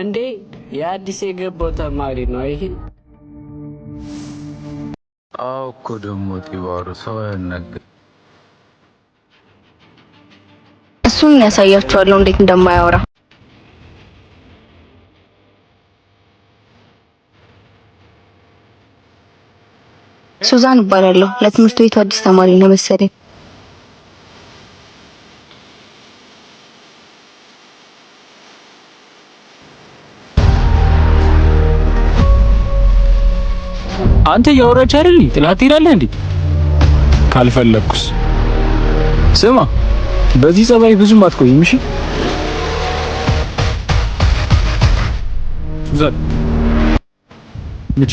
እንዴ የአዲስ የገባው ተማሪ ነው ይሄ? አዎ እኮ ደግሞ ጢባሩ ሰው ያናግር። እሱን ያሳያችኋለሁ እንዴት እንደማያወራ። ሱዛን እባላለሁ። ለትምህርት ቤቱ አዲስ ተማሪ ነው መሰለኝ። አንተ ያወራች አይደል? ጥላት ትሄዳለህ እንዴ? ካልፈለኩስ? ስማ፣ በዚህ ጸባይ ብዙም አትቆይም። እሺ ሱዛን ምቹ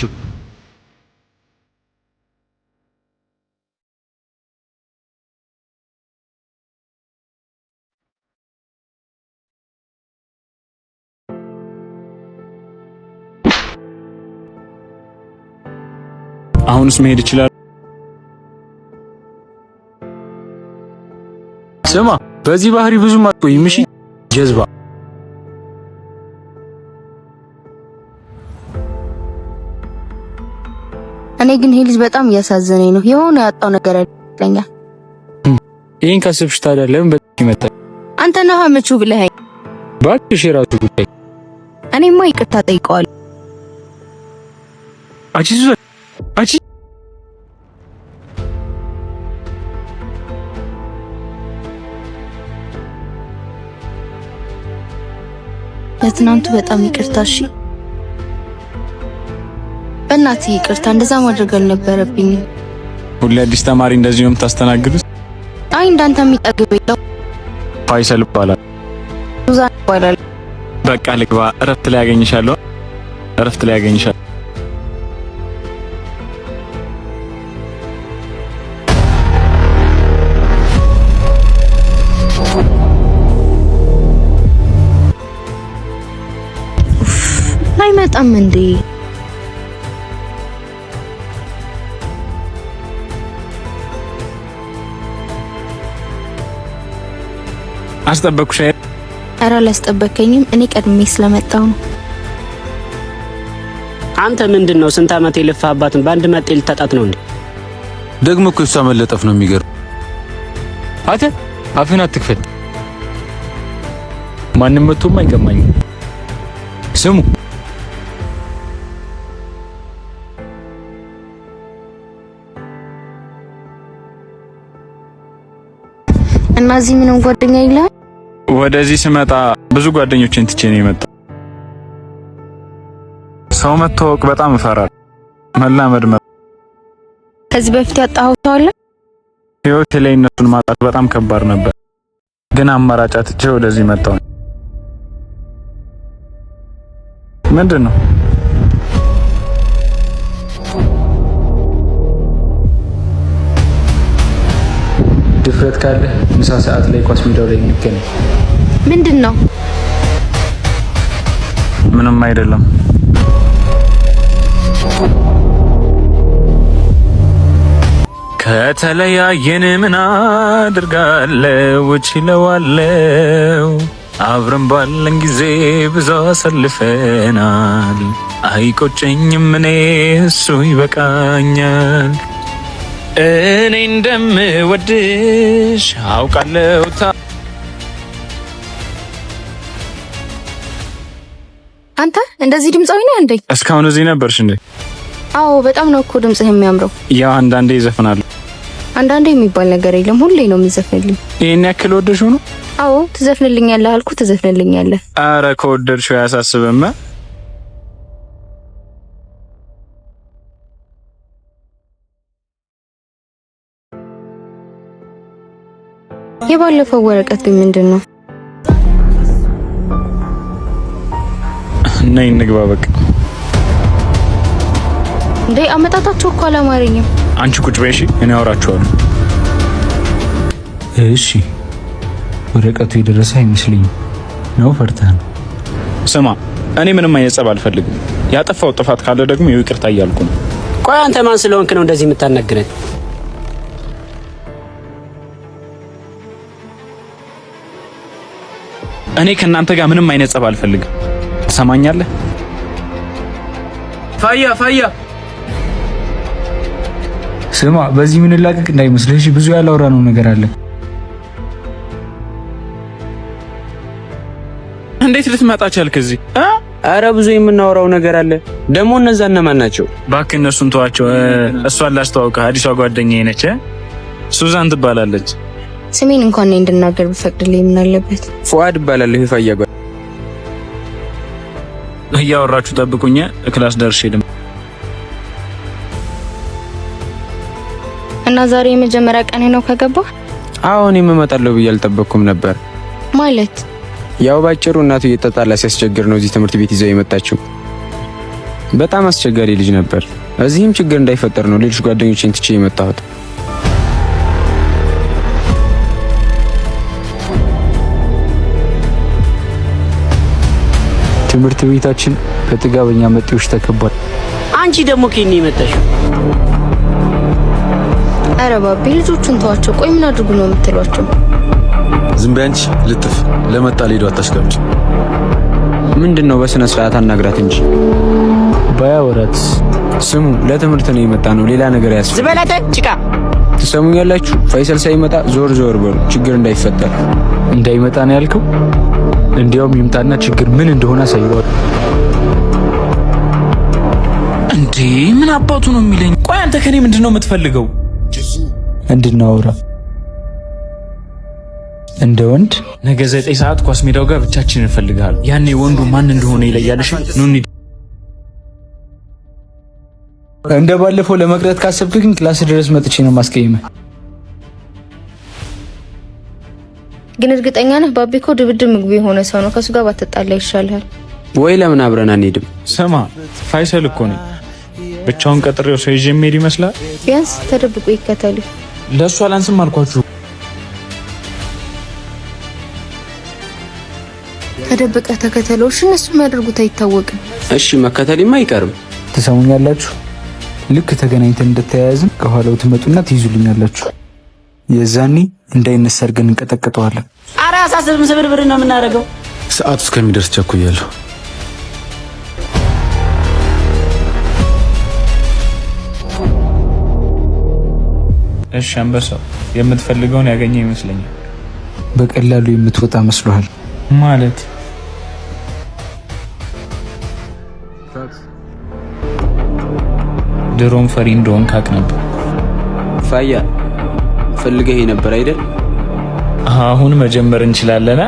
አሁንስ መሄድ ይችላል። ስማ በዚህ ባህሪ ብዙም አትቆይም። እሺ ጀዝባ እኔ ግን ይሄ ልጅ በጣም እያሳዘነኝ ነው። የሆነ ያጣው ነገር አይደለኛል። ይሄን ካሰብሽ ታዲያ ለምን በዚህ ይመጣል? አንተ ነህ ምቹ ብለኸኝ። ባክሽ የራሱ ጉዳይ። እኔማ ይቅርታ ጠይቀዋለሁ። አንቺ ሱዛን አንቺ ለትናንቱ በጣም ይቅርታ። እሺ በእናትህ ይቅርታ። እንደዛ ማድረግ አልነበረብኝም። ሁሌ አዲስ ተማሪ እንደዚህ ነው የምታስተናግዱት? አይ እንዳንተ የሚጠግብ የለው። ፋይሰል ይባላል። ሱዛን ይባላል። በቃ ልግባ። እረፍት ላይ ያገኝሻለሁ። እረፍት ላይ ያገኝሻለሁ። አይመጣም እንዴ? አስጠበቅኩሽ። ኧረ አላስጠበከኝም። እኔ ቀድሜ ስለመጣሁ ነው። አንተ ምንድነው ስንት አመት የለፋህባትን በአንድ መጤ ልታጣት ነው እንዴ? ደግሞ እኮ እሷ መለጠፍ ነው የሚገርም። አንተ አፍህን አትክፈት። ማንም መጥቶም አይቀማኝም። ስሙ እና እዚህ ምንም ጓደኛ የለህም? ወደዚህ ስመጣ ብዙ ጓደኞችን ትቼ ነው የመጣው። ሰው መተዋወቅ በጣም እፈራለሁ። መላመድ ከዚህ በፊት ያጣኸው ሰው አለ? ህይወቴ ላይ እነሱን ማጣት በጣም ከባድ ነበር፣ ግን አማራጭ አጥቼ ወደዚህ መጣሁ። ምንድን ነው? ድፍረት ካለ ምሳ ሰዓት ላይ ኳስ ሜዳው ላይ እንገናኝ። ምንድን ነው? ምንም አይደለም። ከተለያየን ምን አድርጋለሁ? እችለዋለሁ። አብረን ባለን ጊዜ ብዙ አሳልፈናል። አይቆጨኝም እኔ እሱ ይበቃኛል። እኔ እንደምወድሽ አውቃለሁ። አንተ እንደዚህ ድምጻዊ ነህ እንዴ? እስካሁን እዚህ ነበርሽ እንዴ? አዎ በጣም ነው እኮ ድምጽህ የሚያምረው። ያው አንዳንዴ ይዘፍናል። አንዳንዴ የሚባል ነገር የለም፣ ሁሌ ነው የምዘፍንልኝ። ይሄን ያክል ወደድሽው ነው? አዎ ትዘፍንልኛለህ አልኩ፣ ትዘፍንልኛለህ። አረ ከወደድሽው ያሳስብም። የባለፈው ወረቀት ግን ምንድነው? ነይ እንግባ በቃ። እንዴ አመጣጣቸው እኮ አላማረኝም። አንቺ ቁጭ በይ እሺ፣ እኔ አወራቸዋለሁ። እሺ ወረቀቱ የደረሰ አይመስልኝም ነው? ፈርተህ ነው? ስማ እኔ ምንም አይነት ጸብ አልፈልግም። ያጠፋው ጥፋት ካለ ደግሞ ይቅርታ እያልኩ ነው። ቆይ አንተ ማን ስለሆንክ ነው እንደዚህ የምታናግረን? እኔ ከናንተ ጋር ምንም አይነት ጸብ አልፈልግም። ትሰማኛለህ? ፋያ ስማ፣ በዚህ ምን ላቀቅ እንዳይመስልህ። ብዙ ያላወራነው ነገር አለ። እንዴት ልትመጣ ቻልክ እዚህ? አረ ብዙ የምናወራው ነገር አለ። ደግሞ እነዛ እነማን ናቸው? እባክህ እነሱን ተዋቸው። እሷን ላስተዋውቅህ፣ አዲሷ ጓደኛዬ ነች። ሱዛን ትባላለች። ስሜን እንኳን እኔ እንድናገር ብፈቅድልኝ ምን አለበት? ፉአድ እባላለሁ። ይፋያ ጓ እያወራችሁ ጠብቁኝ፣ ክላስ ደርሼ ልም እና ዛሬ የመጀመሪያ ቀኔ ነው ከገባ? አዎ እኔም እመጣለሁ ብዬ አልጠበቅኩም ነበር። ማለት ያው ባጭሩ እናቱ እየተጣላ ሲያስቸግር ነው እዚህ ትምህርት ቤት ይዘው የመጣችው። በጣም አስቸጋሪ ልጅ ነበር። እዚህም ችግር እንዳይፈጠር ነው ሌሎች ጓደኞቼን ትቼ የመጣሁት። ትምህርት ቤታችን በጥጋበኛ መጤዎች ተከቧል። አንቺ ደግሞ ከኔ የመጣሽው? ኧረ ባቢ ልጆቹን ተዋቸው። ቆይ ምን አድርጉ ነው የምትሏቸው? ዝም በይ አንቺ ልጥፍ። ለመጣ ሊዶ አታሽቀምጪ። ምንድነው? በስነ ስርዓት አናግራት እንጂ ባያወራት። ስሙ፣ ለትምህርት ነው የመጣ ነው፣ ሌላ ነገር ያስፈልጋል። ዝበላተ ጭቃ ትሰሙኛላችሁ? ፋይሰል ሳይመጣ ዞር ዞር በሉ፣ ችግር እንዳይፈጠር። እንዳይመጣ ነው ያልከው? እንዲያውም ይምጣና ችግር ምን እንደሆነ አሳይዋል። እንዴ ምን አባቱ ነው የሚለኝ? ቆይ አንተ ከኔ ምንድነው የምትፈልገው? እንድናወራ እንደ ወንድ። ነገ 9 ሰዓት ኳስ ሜዳው ጋር ብቻችንን እንፈልጋለን። ያኔ ወንዱ ማን እንደሆነ ይለያልሽ። ኑኒ እንደ ባለፈው ለመቅረት ካሰብክ ግን ክላስ ድረስ መጥቼ ነው ማስቀየመ። ግን እርግጠኛ ነህ ባቢ እኮ ድብድብ ምግቡ የሆነ ሰው ነው። ከሱ ጋር ባትጣላ ይሻላል። ወይ ለምን አብረን አንሄድም? ስማ ፋይሰል እኮ ነው ብቻውን ቀጥሬው ሰው ይዤ የምሄድ ይመስላል። ቢያንስ ተደብቆ ይከተሉ። ለእሱ አላንስም አልኳችሁ። ተደብቀ ተከተለው። እነሱ የሚያደርጉት አይታወቅም። እሺ መከተልም አይቀርም። ትሰሙኛላችሁ? ልክ ተገናኝተን እንደተያያዝን ከኋላው ትመጡና ትይዙልኛላችሁ። የዛኔ እንዳይነሳ አድርገን እንቀጠቅጠዋለን። ኧረ አሳስብም፣ ስብርብር ነው የምናደርገው። ሰዓቱ እስከሚደርስ ቸኩያለሁ። እሺ አንበሳው፣ የምትፈልገውን ያገኘ ይመስለኛል። በቀላሉ የምትወጣ መስሎሃል ማለት? ድሮም ፈሪ እንደሆን ካቅ ነበር። ፋያ ፈልገህ ነበር አይደል? አሁን መጀመር እንችላለን።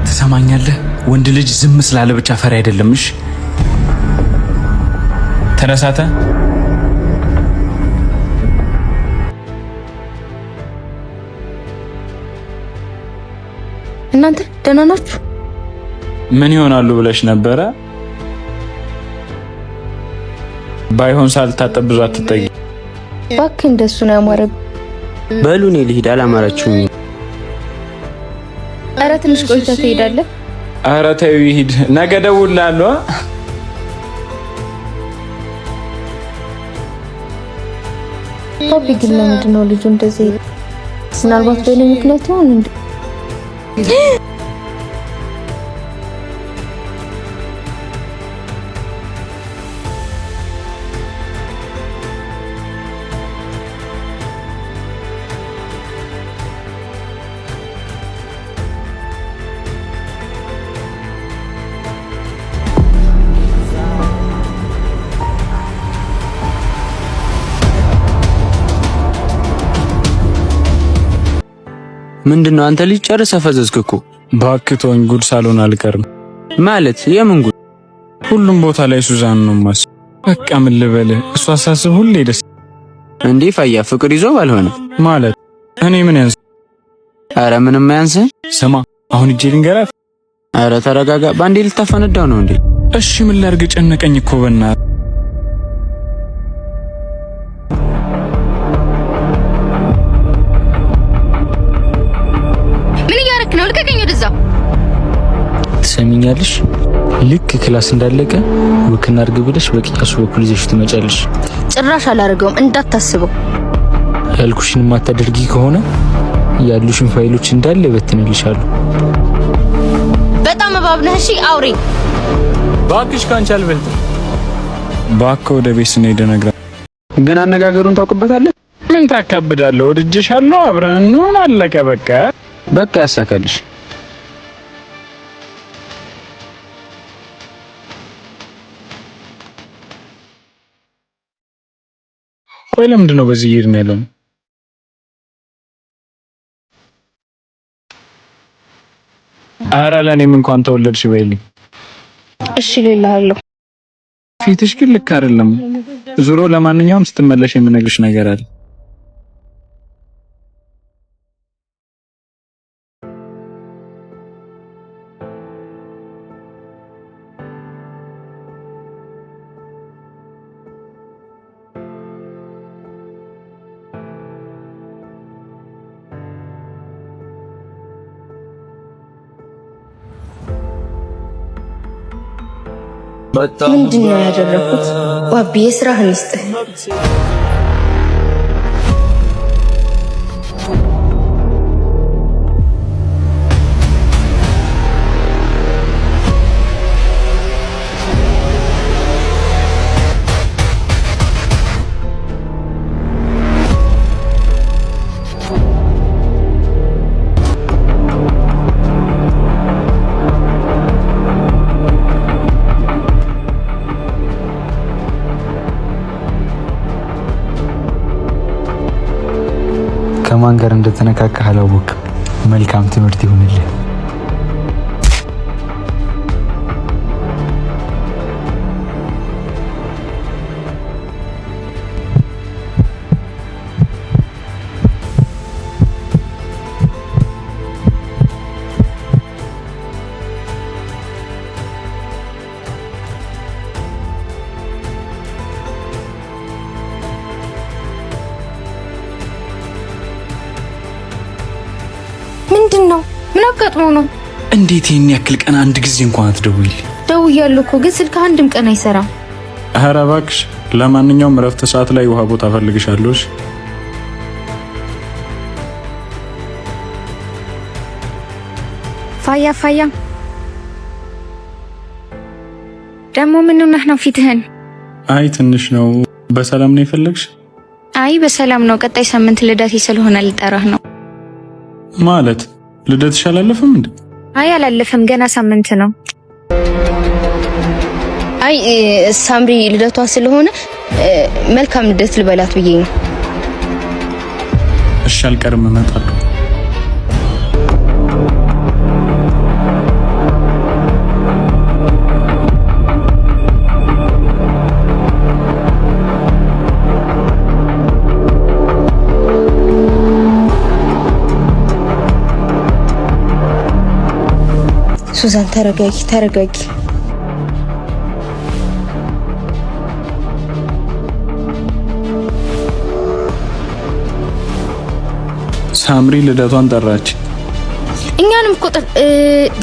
ትሰማኛለህ? ወንድ ልጅ ዝም ስላለ ብቻ ፈሪ አይደለም። እሺ ተነሳተ። እናንተ ደህና ናችሁ? ምን ይሆናሉ ብለሽ ነበረ? ባይሆን ሳልታጠብ ብዙ አትጠጊ። እባክህ እንደሱ ነው ያማረብ። በሉ እኔ ልሂድ፣ አላማራችሁኝ። ኧረ ትንሽ ቆይተህ ትሄዳለህ። ኧረ ተይው ይሂድ፣ ነገ እደውልልሃለሁ። ባቢ ግን ለምንድን ነው ልጁ እንደዚህ? ምናልባት በእኔ ምክንያት ይሆን እንዴ? ምንድነው አንተ ልጅ ጨርሰህ ፈዘዝክ እኮ። ባክቶኝ ጉድ ሳልሆን አልቀርም። ማለት የምን ጉድ? ሁሉም ቦታ ላይ ሱዛን ነው ማስ። በቃ ምን ልበልህ፣ እሷ አሳስብ ሁሌ ደስ እንዴ። ፋያ ፍቅር ይዞ ባልሆነ ማለት እኔ ምን ያንስ? አረ ምንም ያንስ። ስማ አሁን እጄ ልንገራት። አረ ተረጋጋ፣ ባንዴ ልታፈነዳው ነው እንዴ? እሺ ምን ላድርግ? ጨነቀኝ እኮ በእናትህ። ትሰሚኛለሽ? ልክ ክላስ እንዳለቀ ወክና አድርግ ብለሽ በቂያሱ በኩል ይዘሽ ትመጫለሽ። ጭራሽ አላደርገውም እንዳታስበው። ያልኩሽን ማታደርጊ ከሆነ ያሉሽን ፋይሎች እንዳለ በትንልሻለሁ። በጣም እባብ ነህ። እሺ አውሪ። ባክሽ ካንቺ አልበልጥም። ባክ ወደ ቤት ስንሄድ ነግራ ግን አነጋገሩን ታውቅበታለህ? ምን ታካብዳለህ? ወድጄሻለሁ፣ አብረን ነው አለቀ። በቃ ያሳካልሽ። ቆይ ለምንድን ነው በዚህ ይሄድ ነው ያለው? ኧረ ለኔም እንኳን ተወለድሽ በይልኝ። እሺ ልልሃለሁ። ፊትሽ ግን ልክ አይደለም። ዙሮ ለማንኛውም ስትመለሽ የምነግርሽ ነገር አለ። ምንድን ነው ያደረኩት? ዋቢ የስራህን ይስጥህ። ከማን ጋር እንደተነካካህ አላወቅም። መልካም ትምህርት ይሁንልህ። ምንድን ነው? ምን አጋጥሞ ነው? እንዴት ይሄን ያክል ቀን አንድ ጊዜ እንኳን አትደውይልኝ? ደውያለሁ እኮ ግን ስልክ አንድም ቀን አይሰራም። ኧረ እባክሽ። ለማንኛውም እረፍት ሰዓት ላይ ውሃ ቦታ ፈልግሻለሁ። ፋያ ደግሞ ምን ሆነህ ነው ፊትህን? አይ ትንሽ ነው። በሰላም ነው የፈለግሽ? አይ በሰላም ነው። ቀጣይ ሳምንት ልደቴ ስለሆነ ልጠራህ ነው። ማለት ልደትሽ አላለፈም እንዴ? አይ አላለፈም፣ ገና ሳምንት ነው። አይ ሳምሪ ልደቷ ስለሆነ መልካም ልደት ልበላት ብዬ ነው። እሺ አልቀርም፣ እመጣለሁ። ሱዛን ተረጋጊ። ሳምሪ ልደቷን ጠራች። እኛንም እኮ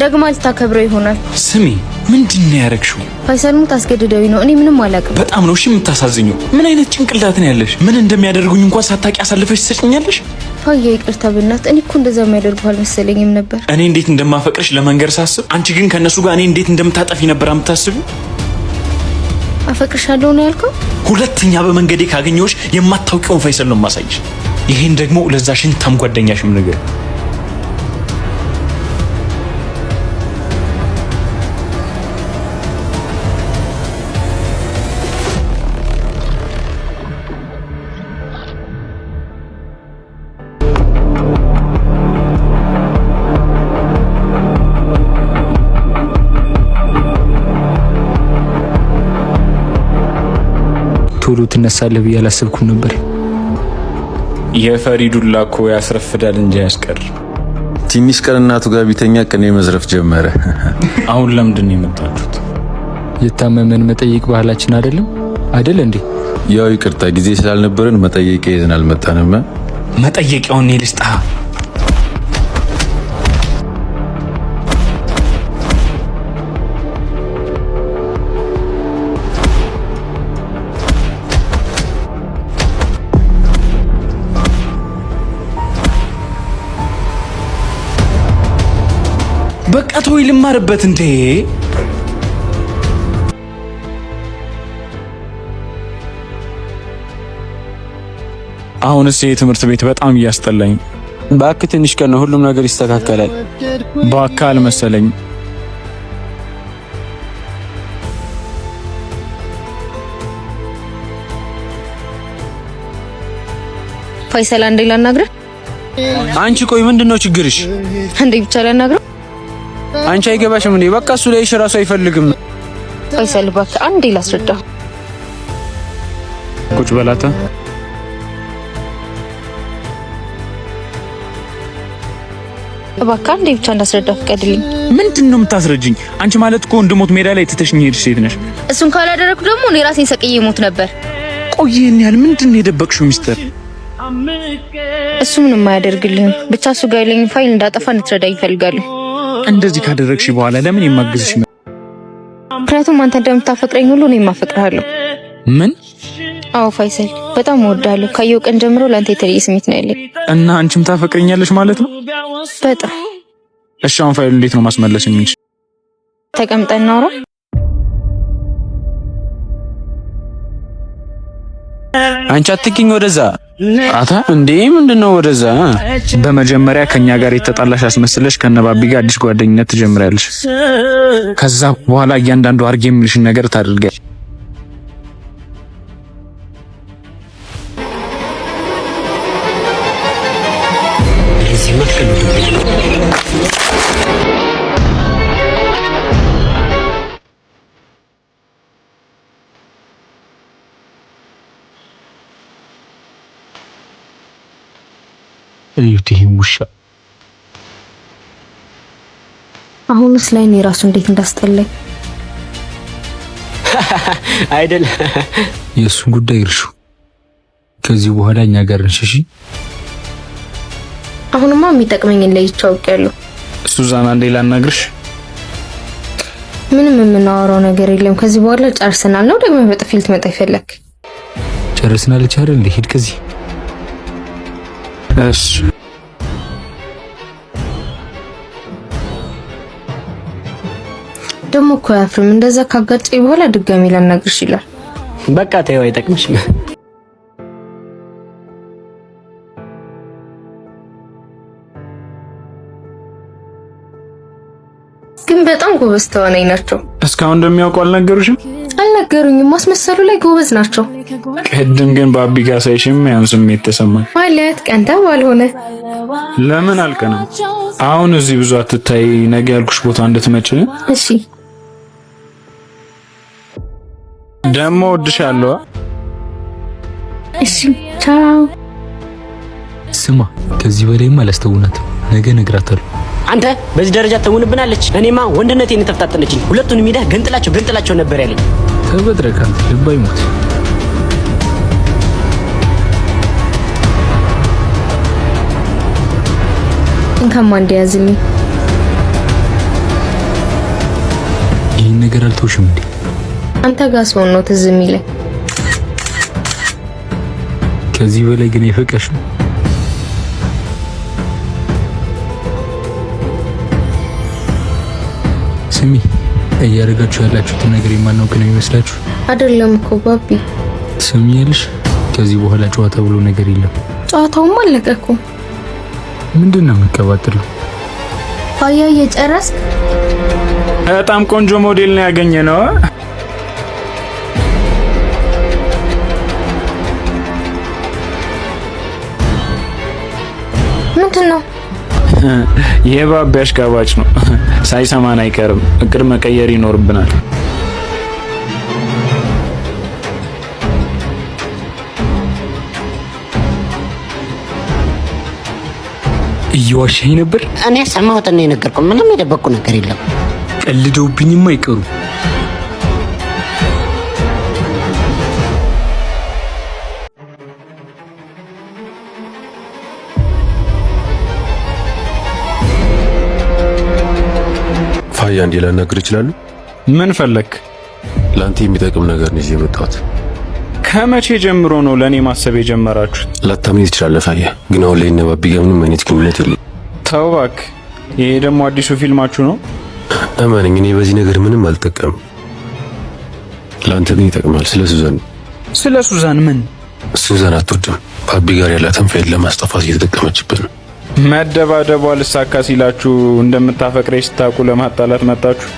ደግማ ልታከብረው ይሆናል። ስሚ፣ ምንድን ነው ያረግሽው? ፋይሰሉን ታስገድደው ነው። እኔ ምንም አላውቅም። በጣም ነው እሺ የምታሳዝኘው። ምን አይነት ጭንቅላት ነው ያለሽ? ምን እንደሚያደርጉኝ እንኳን ሳታውቂ አሳልፈሽ ትሰጭኛለሽ? ፋያ ይቅርታ በእናትህ። እኔ እኮ እንደዛ የሚያደርጉ አልመሰለኝም ነበር። እኔ እንዴት እንደማፈቅርሽ ለመንገር ሳስብ፣ አንቺ ግን ከነሱ ጋር እኔ እንዴት እንደምታጠፊ ነበር የምታስቢው። አፈቅርሻለሁ ነው ያልከው? ሁለተኛ በመንገዴ ካገኘሁሽ የማታውቂውን ፋይሰል ነው የማሳይሽ። ይሄን ደግሞ ለዛ ሽንታም ጓደኛሽም ነገር ቶሎ ትነሳለህ ብዬ አላሰብኩም ነበር። የፈሪዱላ እኮ ያስረፍዳል እንጂ ያስቀር። ትንሽ ቀን እናቱ ጋር ቢተኛ ቅኔ መዝረፍ ጀመረ። አሁን ለምንድን ነው የመጣችሁት? የታመመን መጠየቅ ባህላችን አይደል እንዴ? ያው ይቅርታ ጊዜ ስላልነበረን መጠየቂያ ይዘን አልመጣንም። መጠየቂያውን እኔ ልስጣ። በቃ ተወይ ልማርበት እንዴ። አሁንስ የትምህርት ቤት በጣም እያስጠላኝ። እባክህ ትንሽ ቀን ነው፣ ሁሉም ነገር ይስተካከላል። በአካል መሰለኝ። ፋይሰል አንዴ ላናግረህ። አንቺ ቆይ ምንድነው ችግርሽ? አንዴ ብቻ ላናግረህ። አንቺ አይገባሽም እንዴ? በቃ እሱ ላይ ራሱ አይፈልግም። ፋይሰል እባክህ አንዴ ላስረዳ። ቁጭ በላታ። እባክህ አንዴ ብቻ እንዳስረዳ ፍቀድልኝ። ምንድነው የምታስረጅኝ? አንቺ ማለት እኮ እንድሞት ሜዳ ላይ ትተሽኝ ሄድሽ ሴት ነሽ። እሱን ካላደረኩ ደግሞ እኔ ራሴን ሰቅዬ ሞት ነበር። ቆየን ያህል ምንድነው የደበቅሽው ሚስጥር? እሱ ምንም አያደርግልህም። ብቻ እሱ ጋር ያለኝ ፋይል እንዳጠፋ እንድትረዳኝ እፈልጋለሁ። እንደዚህ ካደረግሽ በኋላ ለምን የማግዝሽ? ምክንያቱም አንተ እንደምታፈቅረኝ ሁሉ እኔም አፈቅርሃለሁ። ምን? አዎ ፋይሰል፣ በጣም እወድሃለሁ። ካየው ቀን ጀምሮ ለአንተ የተለየ ስሜት ነው ያለኝ። እና አንቺም ታፈቅረኛለሽ ማለት ነው? በጣም። እሺ አሁን ፋይሉ እንዴት ነው ማስመለስ የምንችል? ተቀምጠን እናውራ። አንቺ አትኪኝ ወደዛ። አታ እንዴ ምንድነው ወደዛ? በመጀመሪያ ከኛ ጋር የተጣላሽ አስመስለሽ ከነባቢ ጋር አዲስ ጓደኝነት ትጀምሪያለሽ። ከዛ በኋላ እያንዳንዱ አርጌ የምልሽን ነገር ታደርጊያለሽ። እዩት ይሄን ውሻ። አሁንስ ላይ እኔ ራሱ እንዴት እንዳስጠላኝ አይደል? የእሱን ጉዳይ እርሹ። ከዚህ በኋላ እኛ ጋር እንሽሽ። አሁንማ የሚጠቅመኝን ለይቼ አውቄያለሁ። ሱዛና እንዴ ላናግርሽ። ምንም የምናወራው ነገር የለም። ከዚህ በኋላ ጨርሰናል ነው ደግሞ በጥፊ ልትመጣ ይፈለክ? ጨርሰናል አይደል? እንዴ ሂድ ከዚህ። እሺ ደግሞ እኮ አያፍርም። እንደዛ ካጋጨኝ በኋላ ድጋሚ ላናግርሽ ይላል። በቃ ተይው፣ አይጠቅምሽም። ግን በጣም ጎበዝ ተዋናይ ናቸው። እስካሁን እንደሚያውቁ አልነገሩሽም? አልነገሩኝም። ማስመሰሉ ላይ ጎበዝ ናቸው። ቅድም ግን ባቢ ጋር ሳይሽም ያን ስሜት ተሰማኝ። ማለት ቀንታ ባልሆነ ለምን አልቀናም? አሁን እዚህ ብዙ አትታይ፣ ነገ ያልኩሽ ቦታ እንድትመጪ። እሺ ደግሞ ወድሻለሁ። እሺ ቻው። ስማ ከዚህ በላይማ አላስተውናትም። ነገ እነግራታለሁ። አንተ በዚህ ደረጃ ተውንብናለች። እኔማ ወንድነቴን ተፈታተነችኝ። ሁለቱንም ሄደህ ገንጥላቸው ነበር ያለኝ። ተበድረካል። ልብ አይሞት። እንከማ እንዲያዝልኝ። ይህን ነገር አልተውሽም እንዴ? አንተ ጋር ሰው ነው ትዝ የሚለኝ። ከዚህ በላይ ግን አይፈቀሽም። ስሚ እያደረጋችሁ ያላችሁትን ነገር የማናውቅ ነው ይመስላችሁ? አይደለም እኮ ባቢ። ትሰሚኛለሽ? ከዚህ በኋላ ጨዋታ ብሎ ነገር የለም። ጨዋታውም አለቀ እኮ። ምንድነው የምትቀባጥለው? ፋያ እየጨረስክ? በጣም ቆንጆ ሞዴል ነው ያገኘነው። ምንድነው? የባቢ አሽቃባጭ ነው። ሳይሰማን አይቀርም። እቅድ መቀየር ይኖርብናል። እየዋሸኝ ነበር። እኔ ሰማሁትና የነገርኩህ ምንም የደበቁ ነገር የለም። ቀልደውብኝም አይቀሩ። ፋያ እንዴ ላናግር ይችላሉ? ምን ፈለክ? ላንተ የሚጠቅም ነገር ነው ይዤ የመጣሁት። ከመቼ ጀምሮ ነው ለኔ ማሰብ የጀመራችሁት? ላታምኝ ትችላለህ ፋያ፣ ግን አሁን ላይ እነ ባቢ ጋር ምንም አይነት ግንኙነት የለም። ተው እባክህ። ይሄ ደግሞ አዲሱ ፊልማችሁ ነው? እመነኝ፣ እኔ በዚህ ነገር ምንም አልጠቀምም። ለአንተ ግን ይጠቅማል። ስለ ሱዛን ምን? ሱዛን አትወድም። ፓቢ ጋር ያላትን ፋይል ለማስጠፋት እየተጠቀመች ነው። መደባደቧ ልሳካ ሲላችሁ እንደምታፈቅረኝ ስታውቁ ለማጣላት መጣችሁ።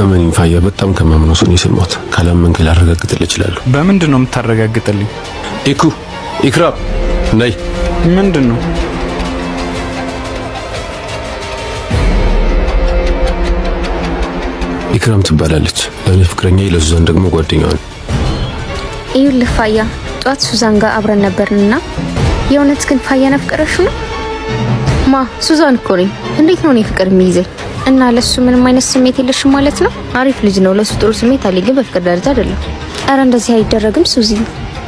እመነኝ ፋያ፣ በጣም ከማምነው ሰው ነው የሰማሁት። ካላመንክ ላረጋግጥልህ እችላለሁ። በምንድን ነው የምታረጋግጥልኝ? ኢክራም ነይ። ምንድን ነው? ኢክራም ትባላለች። ለእኔ ፍቅረኛ፣ ለሱዛን ደግሞ ጓደኛዋ ነው። ይኸውልህ ፋያ፣ ጧት ሱዛን ጋር አብረን ነበርንና የእውነት ግን ፋያን አፍቅረሽው ነው? ሱዛን እኮ ነኝ። እንዴት ነው እኔ ፍቅር የሚይዘኝ? እና ለሱ ምንም አይነት ስሜት የለሽም ማለት ነው? አሪፍ ልጅ ነው፣ ለሱ ጥሩ ስሜት አለኝ፣ ግን በፍቅር ደረጃ አይደለም። ኧረ እንደዚህ አይደረግም ሱዚ።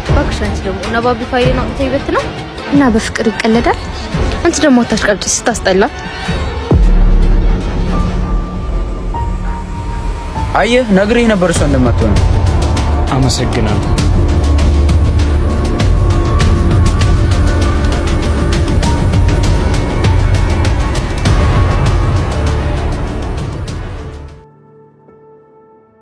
እባክሽ አንቺ ደግሞ እና ባቢ ፋይሌ ነው ተይበት ነው እና በፍቅር ይቀለዳል። አንቺ ደግሞ አታሽቀርጪ ስታስጠላ። አየህ ነግሬህ ነበር እሷ እንደማትሆን። አመሰግናለሁ።